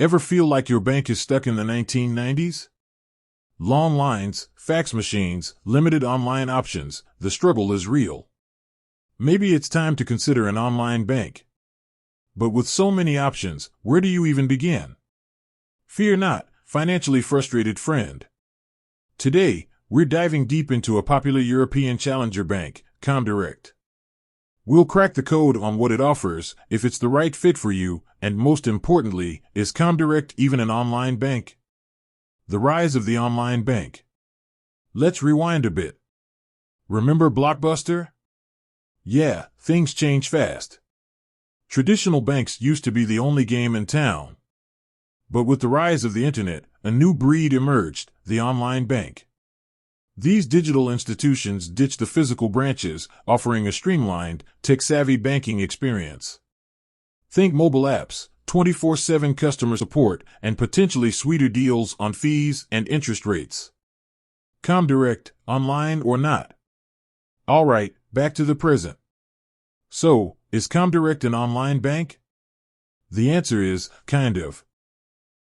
Ever feel like your bank is stuck in the 1990s? Long lines, fax machines, limited online options, the struggle is real. Maybe it's time to consider an online bank. But with so many options, where do you even begin? Fear not, financially frustrated friend. Today, we're diving deep into a popular European challenger bank, Comdirect. We'll crack the code on what it offers, if it's the right fit for you, and most importantly, is Comdirect even an online bank? The rise of the online bank. Let's rewind a bit. Remember Blockbuster? Yeah, things change fast. Traditional banks used to be the only game in town. But with the rise of the internet, a new breed emerged, the online bank. These digital institutions ditch the physical branches, offering a streamlined, tech-savvy banking experience. Think mobile apps, 24/7 customer support, and potentially sweeter deals on fees and interest rates. Comdirect, online or not? All right, back to the present. So, is Comdirect an online bank? The answer is, kind of.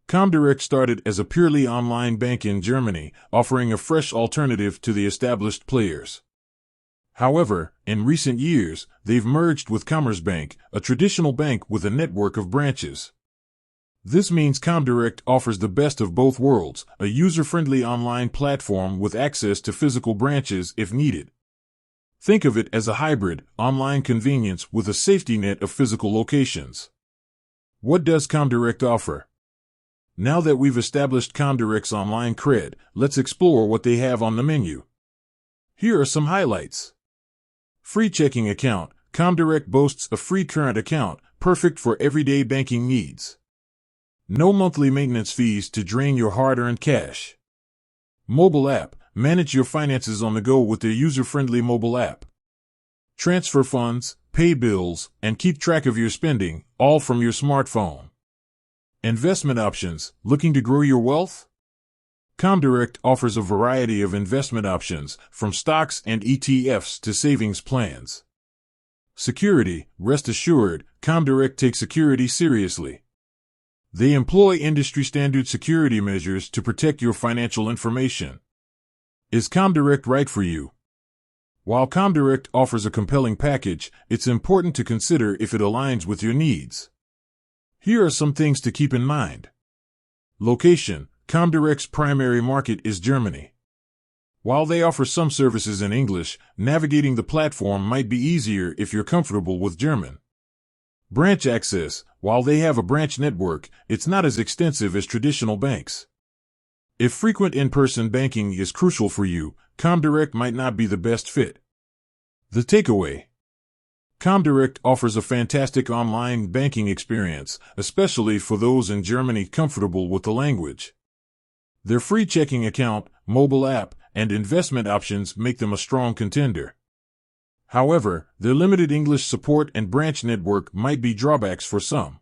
Comdirect started as a purely online bank in Germany, offering a fresh alternative to the established players. However, in recent years, they've merged with Commerzbank, a traditional bank with a network of branches. This means Comdirect offers the best of both worlds, a user-friendly online platform with access to physical branches if needed. Think of it as a hybrid, online convenience with a safety net of physical locations. What does Comdirect offer? Now that we've established Comdirect's online cred, let's explore what they have on the menu. Here are some highlights. Free checking account. Comdirect boasts a free current account, perfect for everyday banking needs. No monthly maintenance fees to drain your hard-earned cash. Mobile app. Manage your finances on the go with their user-friendly mobile app. Transfer funds, pay bills, and keep track of your spending, all from your smartphone. Investment options. Looking to grow your wealth? Comdirect offers a variety of investment options, from stocks and ETFs to savings plans. Security. Rest assured, Comdirect takes security seriously. They employ industry-standard security measures to protect your financial information. Is Comdirect right for you? While Comdirect offers a compelling package, it's important to consider if it aligns with your needs. Here are some things to keep in mind. Location. Comdirect's primary market is Germany. While they offer some services in English, navigating the platform might be easier if you're comfortable with German. Branch access. While they have a branch network, it's not as extensive as traditional banks. If frequent in-person banking is crucial for you, Comdirect might not be the best fit. The takeaway. Comdirect offers a fantastic online banking experience, especially for those in Germany comfortable with the language. Their free checking account, mobile app, and investment options make them a strong contender. However, their limited English support and branch network might be drawbacks for some.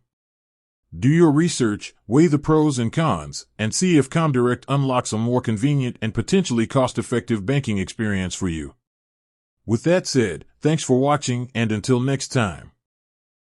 Do your research, weigh the pros and cons, and see if Comdirect unlocks a more convenient and potentially cost-effective banking experience for you. With that said, thanks for watching, and until next time.